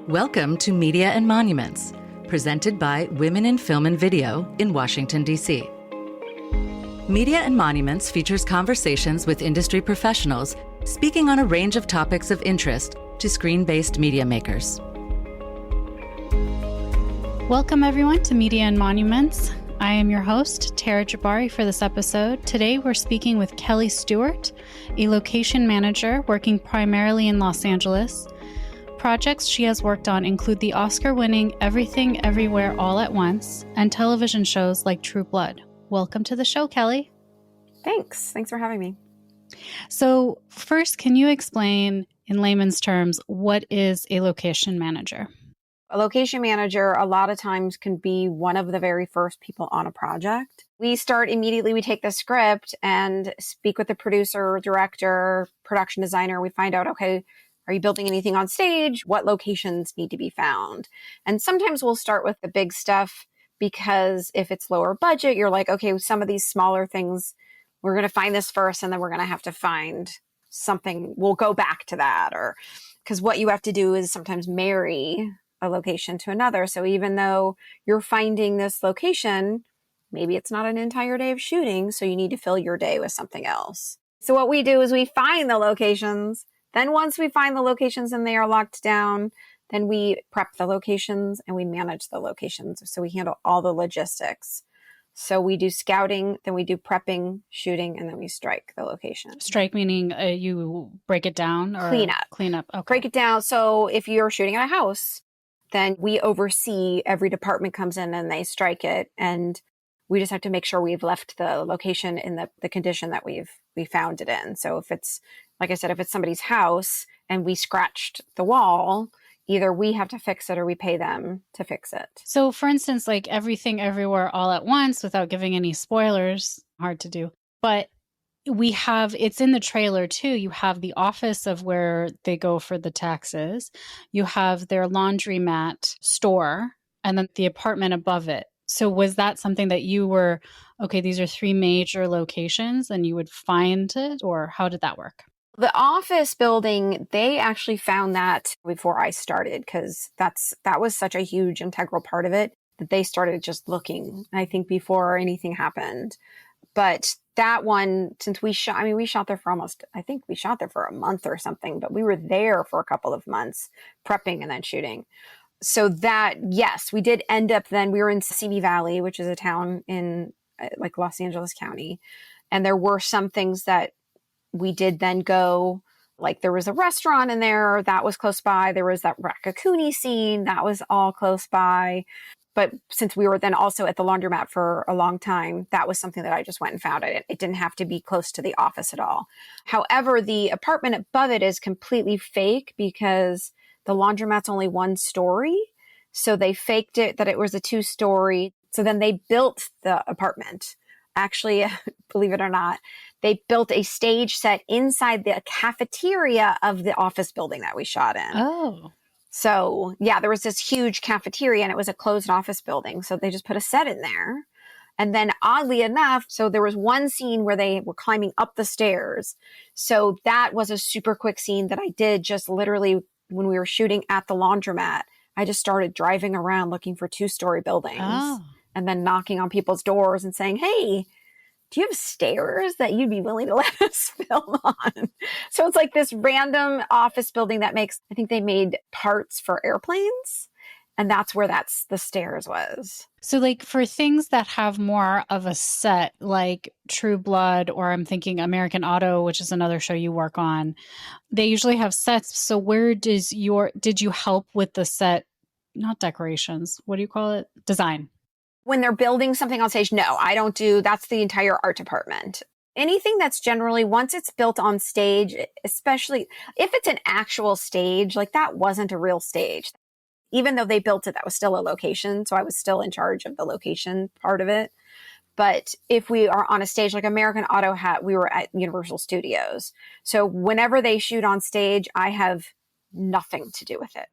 Welcome to Media and Monuments, presented by Women in Film and Video in Washington, D.C. Media and Monuments features conversations with industry professionals speaking on a range of topics of interest to screen-based media makers. Welcome, everyone, to Media and Monuments. I am your host, Tara Jabbari, for this episode. Today, we're speaking with Kelly Stuart, a location manager working primarily in Los Angeles. Projects she has worked on include the Oscar-winning Everything Everywhere All at Once and television shows like True Blood. Welcome to the show, Kelly. Thanks for having me. So first, can you explain in layman's terms, what is a location manager? A location manager a lot of times can be one of the very first people on a project. We start immediately, we take the script and speak with the producer, director, production designer. We find out, okay, are you building anything on stage? What locations need to be found? And sometimes we'll start with the big stuff because if it's lower budget, you're like, okay, some of these smaller things, we're going to find this first and then we're going to have to find something. We'll go back to that. Or because what you have to do is sometimes marry a location to another. So even though you're finding this location, maybe it's not an entire day of shooting. So you need to fill your day with something else. So what we do is we find the locations. Then once we find the locations and they are locked down, then we prep the locations and we manage the locations. So we handle all the logistics. So we do scouting, then we do prepping, shooting, and then we strike the location. Strike meaning you break it down? Or Clean up. Clean up, okay. Break it down. So if you're shooting at a house, then we oversee every department comes in and they strike it. And we just have to make sure we've left the location in the condition that we found it in. So if it's, like I said, if it's somebody's house and we scratched the wall, either we have to fix it or we pay them to fix it. So for instance, like Everything Everywhere All at Once, without giving any spoilers, hard to do, but it's in the trailer too. You have the office of where they go for the taxes. You have their laundromat store and then the apartment above it. So was that something that you were, okay, these are three major locations and you would find it, or how did that work? The office building, they actually found that before I started because that was such a huge integral part of it that they started just looking, I think, before anything happened. But that one, since we shot there for a month or something, but we were there for a couple of months prepping and then shooting. So that, yes, we did end up then, we were in Simi Valley, which is a town in like Los Angeles County. And there were some things that we did then go, like there was a restaurant in there that was close by. There was that Rakakuni scene that was all close by. But since we were then also at the laundromat for a long time, that was something that I just went and found. It didn't have to be close to the office at all. However, the apartment above it is completely fake because the laundromat's only one story. So they faked it that it was a 2-story. So then they built the apartment. Actually, believe it or not, they built a stage set inside the cafeteria of the office building that we shot in. Oh. So yeah, there was this huge cafeteria and it was a closed office building. So they just put a set in there. And then oddly enough, so there was one scene where they were climbing up the stairs. So that was a super quick scene that I did just literally when we were shooting at the laundromat. I just started driving around looking for 2-story buildings and then knocking on people's doors and saying, hey, do you have stairs that you'd be willing to let us film on? So it's like this random office building that I think they made parts for airplanes. And that's where the stairs was. So like for things that have more of a set, like True Blood, or I'm thinking American Auto, which is another show you work on, they usually have sets. So where did you help with the set, not decorations, what do you call it? Design. When they're building something on stage, no, I don't that's the entire art department. Anything that's generally, once it's built on stage, especially if it's an actual stage, like that wasn't a real stage. Even though they built it, that was still a location. So I was still in charge of the location part of it. But if we are on a stage like American Auto we were at Universal Studios. So whenever they shoot on stage, I have nothing to do with it.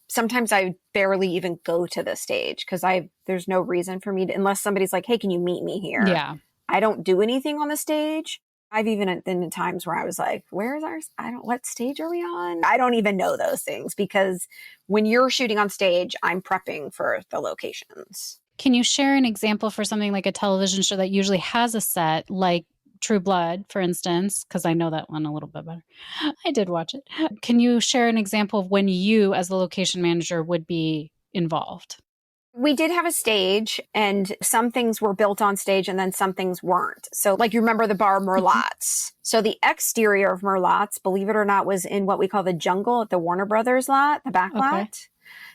Sometimes I barely even go to the stage because there's no reason for me to, unless somebody's like, hey, can you meet me here? Yeah. I don't do anything on the stage. I've even been in times where I was like, where's ours? What stage are we on? I don't even know those things because when you're shooting on stage, I'm prepping for the locations. Can you share an example for something like a television show that usually has a set, like True Blood, for instance? Because I know that one a little bit better. I did watch it. Can you share an example of when you, as the location manager, would be involved? We did have a stage and some things were built on stage and then some things weren't. So like you remember the bar Merlot's. So the exterior of Merlot's, believe it or not, was in what we call the jungle at the Warner Brothers lot, the back lot.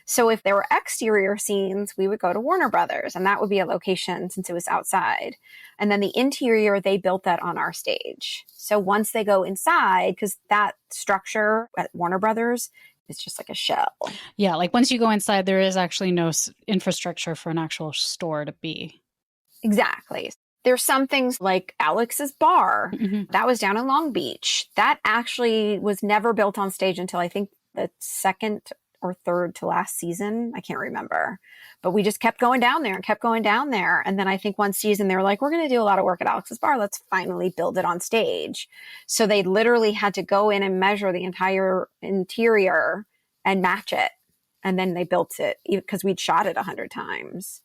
So if there were exterior scenes, we would go to Warner Brothers and that would be a location since it was outside. And then the interior, they built that on our stage. So once they go inside, because that structure at Warner Brothers, it's just like a shell. Yeah, like once you go inside, there is actually no infrastructure for an actual store to be. Exactly. There's some things like Alex's bar. That was down in Long Beach. That actually was never built on stage until I think the second or third to last season. I can't remember. But we just kept going down there and kept going down there. And then I think one season they were like, we're going to do a lot of work at Alex's bar. Let's finally build it on stage. So they literally had to go in and measure the entire interior and match it. And then they built it because we'd shot it 100 times.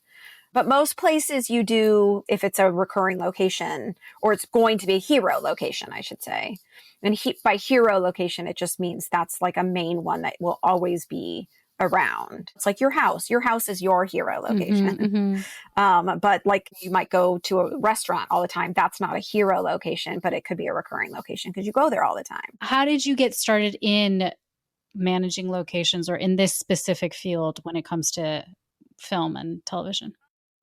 But most places you do, if it's a recurring location, or it's going to be a hero location, I should say. And by hero location, it just means that's like a main one that will always be around. It's like your house. Your house is your hero location. But like you might go to a restaurant all the time. That's not a hero location, but it could be a recurring location because you go there all the time. How did you get started in managing locations or in this specific field when it comes to film and television?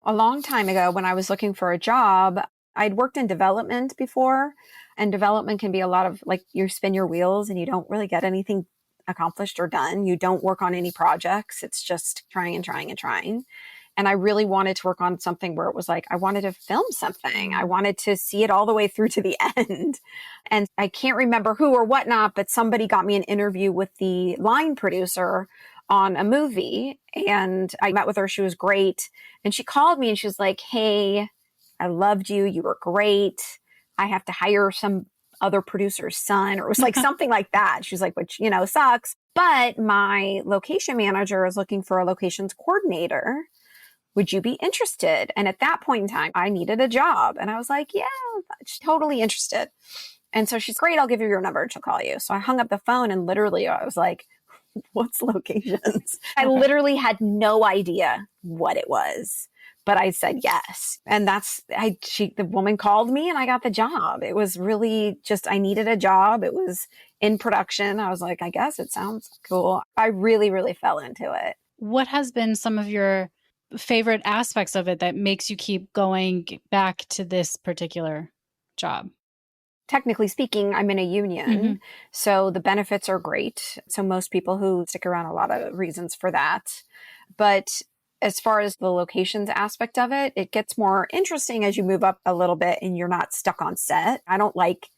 A long time ago, when I was looking for a job, I'd worked in development before, and development can be a lot of like you spin your wheels and you don't really get anything accomplished or done. You don't work on any projects. It's just trying and trying and trying. And I really wanted to work on something where it was like, I wanted to film something. I wanted to see it all the way through to the end. And I can't remember who or whatnot, but somebody got me an interview with the line producer on a movie. And I met with her. She was great. And she called me and she was like, hey, I loved you. You were great. I have to hire some other producer's son, or it was like something like that. She was like, which, sucks. But my location manager is looking for a locations coordinator. Would you be interested? And at that point in time, I needed a job. And I was like, yeah, totally interested. And so she's great. I'll give you your number and she'll call you. So I hung up the phone and literally I was like, what's locations? I literally had no idea what it was, but I said yes. And the woman called me and I got the job. It was really just, I needed a job. It was in production. I was like, I guess it sounds cool. I really, really fell into it. What has been some of your favorite aspects of it that makes you keep going back to this particular job? Technically speaking, I'm in a union, so the benefits are great. So most people who stick around, a lot of reasons for that. But as far as the locations aspect of it, it gets more interesting as you move up a little bit and you're not stuck on set. I don't like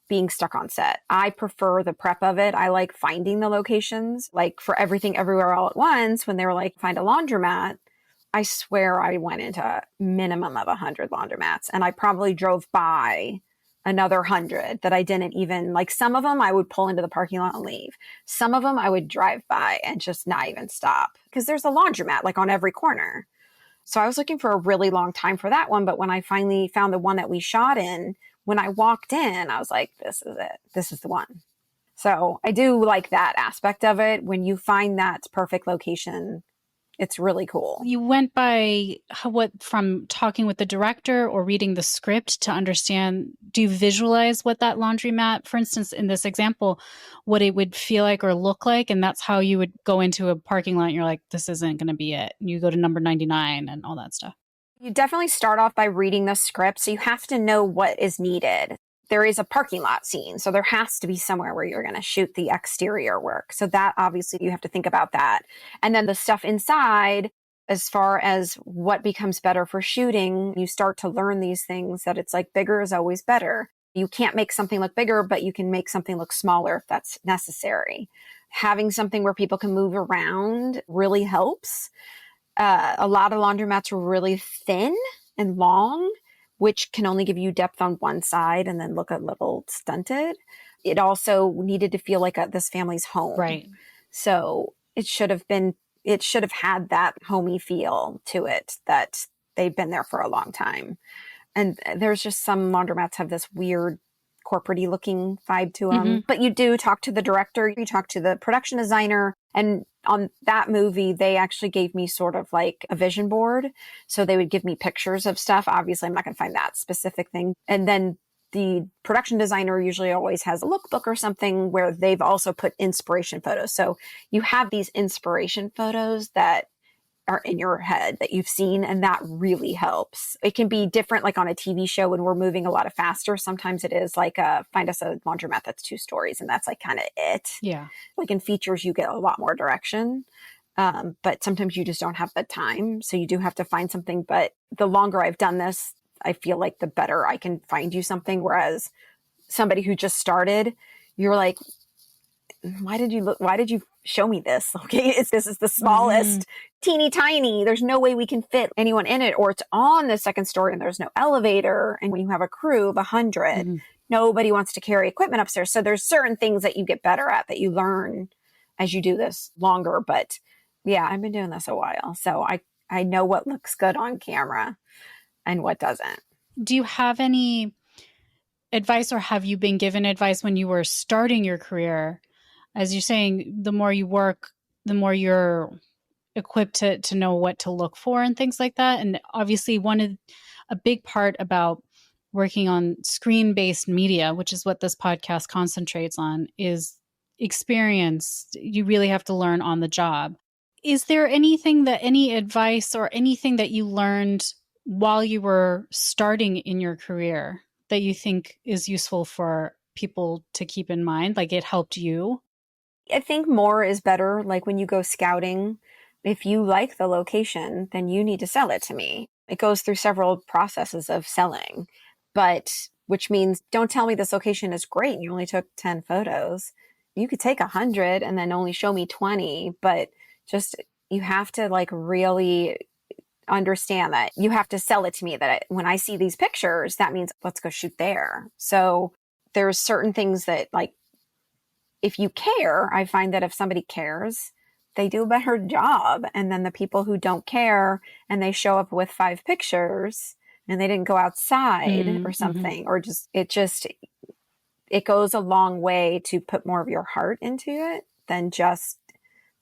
being stuck on set. I prefer the prep of it. I like finding the locations. Like for Everything Everywhere All at Once, when they were like, find a laundromat, I swear I went into a minimum of 100 laundromats and I probably drove by another 100 that I didn't even, like some of them I would pull into the parking lot and leave. Some of them I would drive by and just not even stop because there's a laundromat like on every corner. So I was looking for a really long time for that one. But when I finally found the one that we shot in, when I walked in, I was like, this is it. This is the one. So I do like that aspect of it. When you find that perfect location, it's really cool. You went by from talking with the director or reading the script to understand, do you visualize what that laundromat, for instance, in this example, what it would feel like or look like? And that's how you would go into a parking lot and you're like, this isn't going to be it. And you go to number 99 and all that stuff. You definitely start off by reading the script. So you have to know what is needed. There is a parking lot scene. So there has to be somewhere where you're going to shoot the exterior work. So that obviously you have to think about that. And then the stuff inside, as far as what becomes better for shooting, you start to learn these things that it's like bigger is always better. You can't make something look bigger, but you can make something look smaller if that's necessary. Having something where people can move around really helps. A lot of laundromats are really thin and long, which can only give you depth on one side and then look a little stunted. It also needed to feel like this family's home. Right. So it should have had that homey feel to it, that they've been there for a long time. And there's just some laundromats have this weird corporate-y looking vibe to them. But you do talk to the director, you talk to the production designer, and on that movie, they actually gave me sort of like a vision board. So they would give me pictures of stuff. Obviously, I'm not going to find that specific thing. And then the production designer usually always has a lookbook or something where they've also put inspiration photos. So you have these inspiration photos that are in your head that you've seen, and that really helps. It can be different, like on a TV show when we're moving a lot of faster. Sometimes it is like find us a laundromat that's 2 stories, and that's like kind of it. Yeah. Like in features, you get a lot more direction. But sometimes you just don't have the time. So you do have to find something. But the longer I've done this, I feel like the better I can find you something. Whereas somebody who just started, you're like, why did you show me this? Okay. This is the smallest, teeny tiny. There's no way we can fit anyone in it, or it's on the 2nd story and there's no elevator. And when you have a crew of 100, nobody wants to carry equipment upstairs. So there's certain things that you get better at that you learn as you do this longer. But yeah, I've been doing this a while. So I know what looks good on camera and what doesn't. Do you have any advice, or have you been given advice when you were starting your career? As you're saying, the more you work, the more you're equipped to know what to look for and things like that. And obviously a big part about working on screen-based media, which is what this podcast concentrates on, is experience. You really have to learn on the job. Is there any advice or anything that you learned while you were starting in your career that you think is useful for people to keep in mind? Like it helped you? I think more is better. Like when you go scouting, if you like the location, then you need to sell it to me. It goes through several processes of selling, which means don't tell me this location is great and you only took 10 photos. You could take 100 and then only show me 20, but just, you have to like really understand that you have to sell it to me that when I see these pictures, that means let's go shoot there. So there's certain things that, like, if you care, I find that if somebody cares, they do a better job. And then the people who don't care and they show up with 5 pictures and they didn't go outside or something, or it goes a long way to put more of your heart into it than just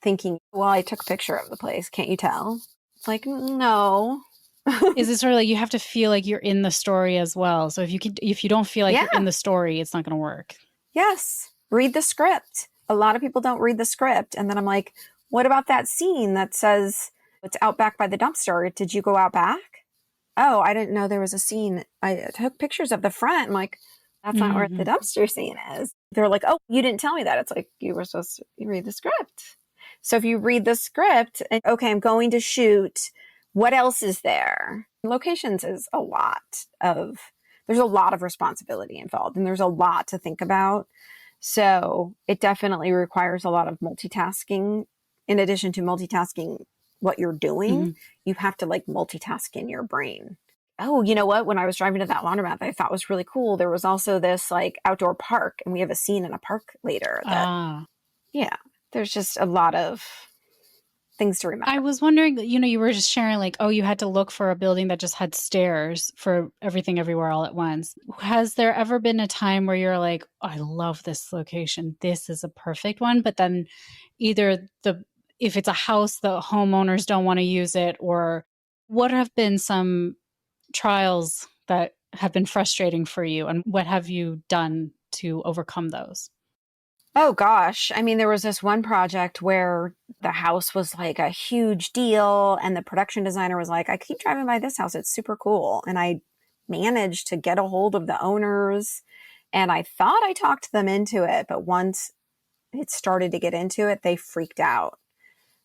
thinking, well, I took a picture of the place. Can't you tell? It's like, no. Is it sort of like you have to feel like you're in the story as well? So if you don't feel like you're in the story, it's not going to work. Yes. Read the script. A lot of people don't read the script. And then I'm like, what about that scene that says it's out back by the dumpster? Did you go out back? Oh, I didn't know there was a scene. I took pictures of the front. I'm like, that's not where the dumpster scene is. They're like, oh, you didn't tell me that. It's like, you were supposed to read the script. So if you read the script, and okay, I'm going to shoot. What else is there? Locations is there's a lot of responsibility involved, and there's a lot to think about. So it definitely requires a lot of multitasking. In addition to multitasking what you're doing, you have to like multitask in your brain. Oh, you know what? When I was driving to that laundromat that I thought was really cool, there was also this like outdoor park, and we have a scene in a park later. Yeah, there's just a lot of things to remember. I was wondering, you were just sharing like, oh, you had to look for a building that just had stairs for everything everywhere all at once. Has there ever been a time where you're like, oh, I love this location. This is a perfect one. But then either if it's a house, the homeowners don't want to use it, or what have been some trials that have been frustrating for you, and what have you done to overcome those? Oh gosh. I mean, there was this one project where the house was like a huge deal, and the production designer was like, I keep driving by this house. It's super cool. And I managed to get a hold of the owners, and I thought I talked them into it. But once it started to get into it, they freaked out,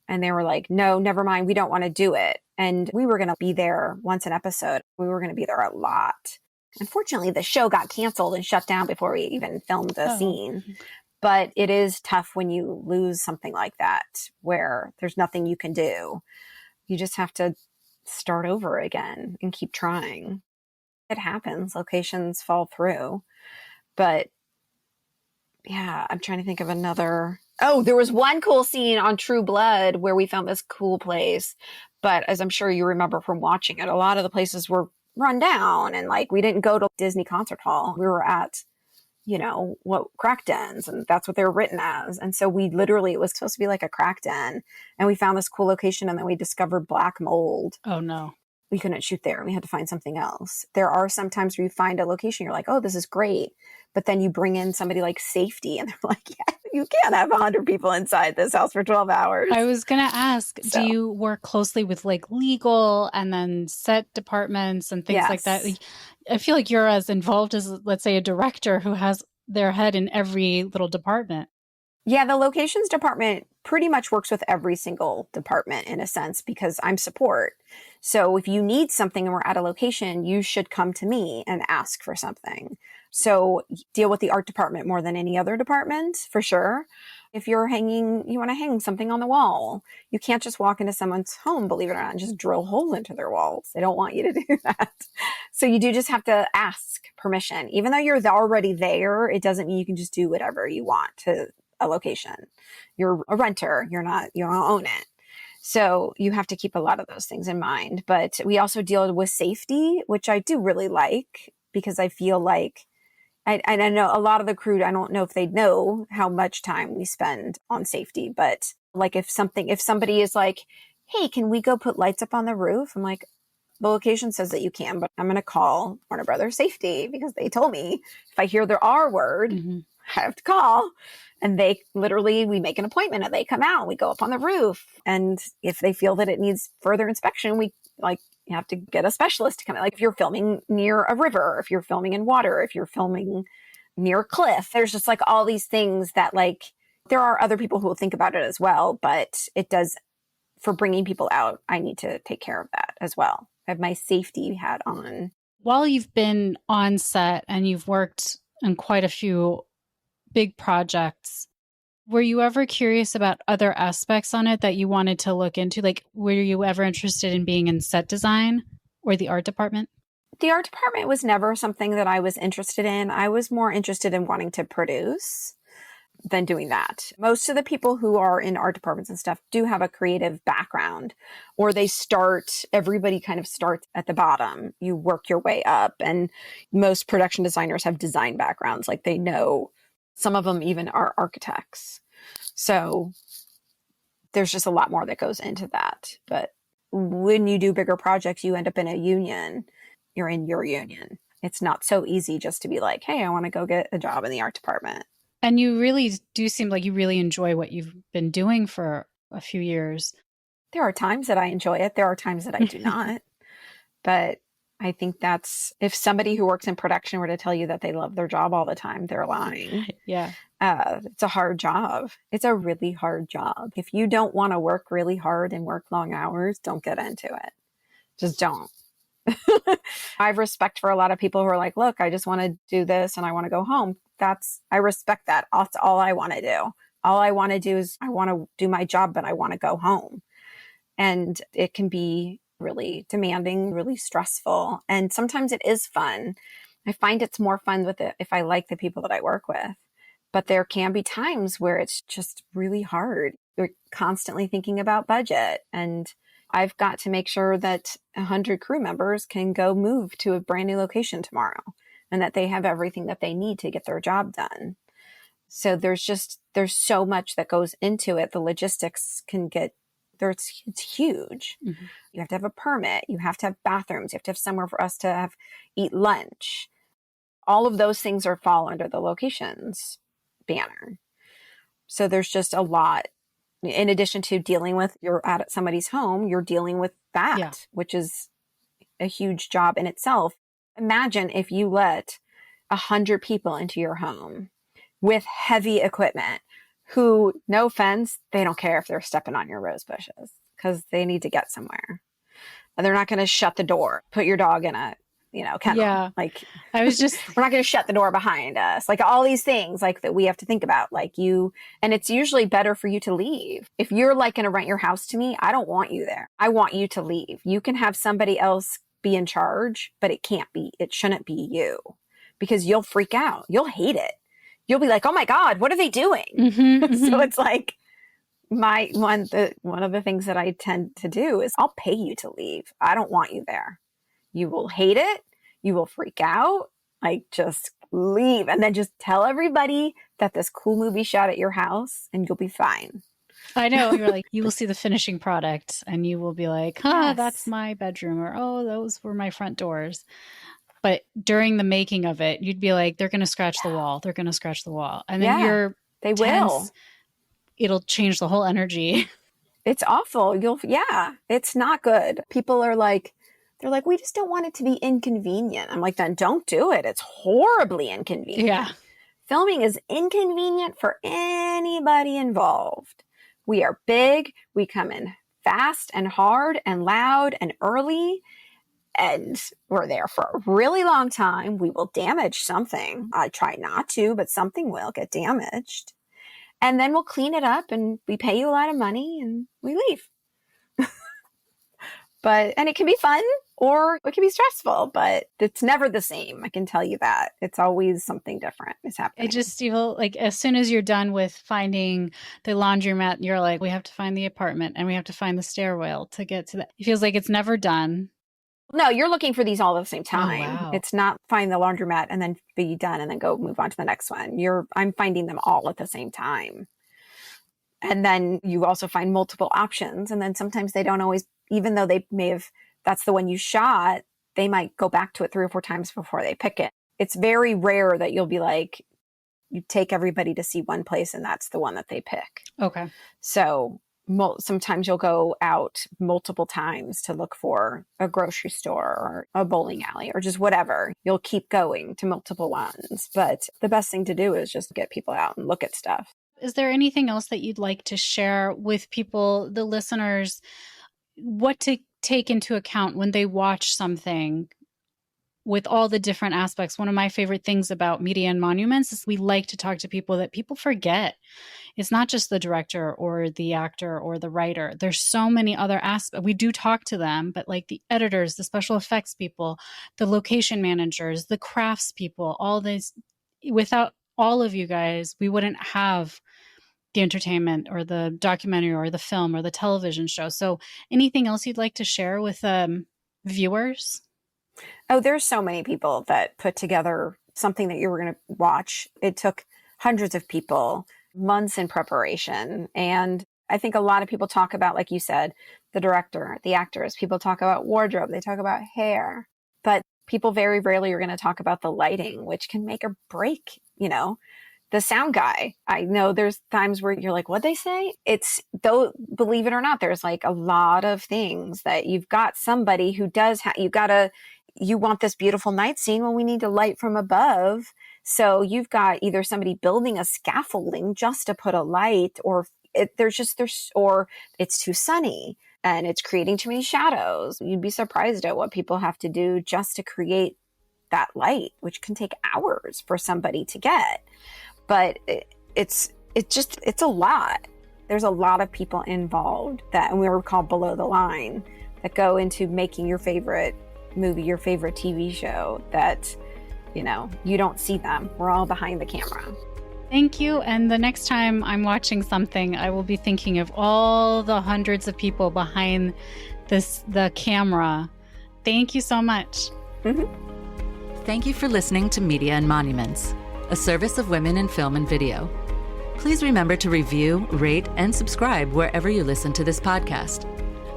and they were like, no, never mind. We don't want to do it. And we were going to be there once an episode. We were going to be there a lot. Unfortunately, the show got canceled and shut down before we even filmed the scene. But it is tough when you lose something like that, where there's nothing you can do. You just have to start over again and keep trying. It happens. Locations fall through. But yeah, I'm trying to think of another. Oh, there was one cool scene on True Blood where we found this cool place. But as I'm sure you remember from watching it, a lot of the places were run down, and like we didn't go to Disney Concert Hall. We were at, what crack dens, and that's what they were written as. And so we literally, it was supposed to be like a crack den, and we found this cool location, and then we discovered black mold. Oh no. We couldn't shoot there. We had to find something else. There are some times where you find a location, you're like, oh, this is great. But then you bring in somebody like safety, and they're like, yeah, you can't have 100 people inside this house for 12 hours. I was going to ask, do you work closely with like legal and then set departments and things like that? I feel like you're as involved as, let's say, a director who has their head in every little department. Yeah, the locations department pretty much works with every single department in a sense, because I'm support. So if you need something and we're at a location, you should come to me and ask for something. So deal with the art department more than any other department, for sure. If you want to hang something on the wall, you can't just walk into someone's home, believe it or not, and just drill holes into their walls. They don't want you to do that. So you do just have to ask permission. Even though you're already there, it doesn't mean you can just do whatever you want to a location. You're a renter. You don't own it. So you have to keep a lot of those things in mind. But we also deal with safety, which I do really like, because I feel like I know a lot of the crew, I don't know if they know how much time we spend on safety, but like if somebody is like, hey, can we go put lights up on the roof? I'm like, the location says that you can, but I'm going to call Warner Brothers Safety because they told me if I hear their R word, I have to call. And we make an appointment and they come out, we go up on the roof. And if they feel that it needs further inspection, you have to get a specialist to come in. Like if you're filming near a river, if you're filming in water, if you're filming near a cliff, there's just like all these things that like, there are other people who will think about it as well, but it does, for bringing people out, I need to take care of that as well. I have my safety hat on. While you've been on set and you've worked on quite a few big projects, were you ever curious about other aspects on it that you wanted to look into? Like, were you ever interested in being in set design or the art department? The art department was never something that I was interested in. I was more interested in wanting to produce than doing that. Most of the people who are in art departments and stuff do have a creative background, or everybody kind of starts at the bottom. You work your way up, and most production designers have design backgrounds. Like they know, some of them even are architects. So there's just a lot more that goes into that. But when you do bigger projects, you end up in a union. You're in your union. It's not so easy just to be like, hey, I want to go get a job in the art department. And you really do seem like you really enjoy what you've been doing for a few years. There are times that I enjoy it. There are times that I do not. But I think if somebody who works in production were to tell you that they love their job all the time, they're lying. Yeah. It's a hard job. It's a really hard job. If you don't want to work really hard and work long hours, don't get into it. Just don't. I have respect for a lot of people who are like, look, I just want to do this and I want to go home. I respect that. That's all I want to do. All I want to do is I want to do my job, but I want to go home. And it can be really demanding, really stressful. And sometimes it is fun. I find it's more fun with it if I like the people that I work with. But there can be times where it's just really hard. You're constantly thinking about budget, and I've got to make sure that 100 crew members can go move to a brand new location tomorrow and that they have everything that they need to get their job done. So there's so much that goes into it. The logistics it's huge. Mm-hmm. You have to have a permit. You have to have bathrooms. You have to have somewhere for us to eat lunch. All of those things fall under the locations banner. So there's just a lot. In addition to dealing with, you're at somebody's home, you're dealing with that, which is a huge job in itself. Imagine if you let 100 people into your home with heavy equipment who, no offense, they don't care if they're stepping on your rose bushes because they need to get somewhere. And they're not going to shut the door, put your dog in a kennel. Yeah. Like, I was just, we're not going to shut the door behind us. Like all these things like that we have to think about, and it's usually better for you to leave. If you're like going to rent your house to me, I don't want you there. I want you to leave. You can have somebody else be in charge, but it shouldn't be you, because you'll freak out. You'll hate it. You'll be like, oh my God, what are they doing? So it's like one of the things that I tend to do is I'll pay you to leave. I don't want you there. You will hate it. You will freak out. Like, just leave. And then just tell everybody that this cool movie shot at your house and you'll be fine. I know. You're like, you will see the finishing product and you will be like, Yes. That's my bedroom, or, oh, those were my front doors. But during the making of it, you'd be like, they're going to scratch the wall. They're going to scratch the wall. And then they tense. will. It'll change the whole energy. It's awful. It's not good. People are like, they're like, we just don't want it to be inconvenient. I'm like, then don't do it. It's horribly inconvenient. Yeah. Filming is inconvenient for anybody involved. We are big. We come in fast and hard and loud and early. And we're there for a really long time. We will damage something. I try not to, but something will get damaged. And then we'll clean it up and we pay you a lot of money and we leave. And it can be fun or it can be stressful, but it's never the same. I can tell you that. It's always something different is happening. It just, like, as soon as you're done with finding the laundromat, you're like, we have to find the apartment and we have to find the stairwell to get to that. It feels like it's never done. No, you're looking for these all at the same time. Oh, wow. It's not find the laundromat and then be done and then go move on to the next one. I'm finding them all at the same time. And then you also find multiple options. And then sometimes they don't always, even though they may have, that's the one you shot, they might go back to it 3 or 4 times before they pick it. It's very rare that you'll be like, you take everybody to see one place and that's the one that they pick. Okay. So sometimes you'll go out multiple times to look for a grocery store or a bowling alley or just whatever. You'll keep going to multiple ones. But the best thing to do is just get people out and look at stuff. Is there anything else that you'd like to share with people, the listeners, what to take into account when they watch something with all the different aspects? One of my favorite things about Media and Monuments is we like to talk to people that people forget. It's not just the director or the actor or the writer. There's so many other aspects. We do talk to them, but like the editors, the special effects people, the location managers, the crafts people, all this, without all of you guys, we wouldn't have the entertainment or the documentary or the film or the television show. So anything else you'd like to share with viewers? Oh, there's so many people that put together something that you were going to watch. It took hundreds of people, months in preparation. And I think a lot of people talk about, like you said, the director, the actors. People talk about wardrobe. They talk about hair. But people very rarely are going to talk about the lighting, which can make or break, the sound guy. I know there's times where you're like, what'd they say? It's, though, believe it or not, there's like a lot of things that you've got somebody who does, you want this beautiful night scene. Well, we need to light from above. So you've got either somebody building a scaffolding just to put a light, or or it's too sunny and it's creating too many shadows. You'd be surprised at what people have to do just to create that light, which can take hours for somebody to get. But it's a lot. There's a lot of people involved and we were called below the line, that go into making your favorite movie, your favorite TV show, that, you don't see them. We're all behind the camera. Thank you. And the next time I'm watching something, I will be thinking of all the hundreds of people behind the camera. Thank you so much. Mm-hmm. Thank you for listening to Media and Monuments, a service of Women in Film and Video. Please remember to review, rate, and subscribe wherever you listen to this podcast.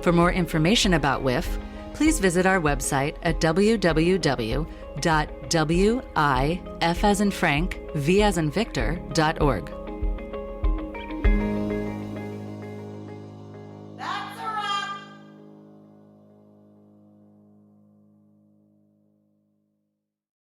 For more information about WIF, please visit our website at www.wif as in Frank, V as in Victor.org.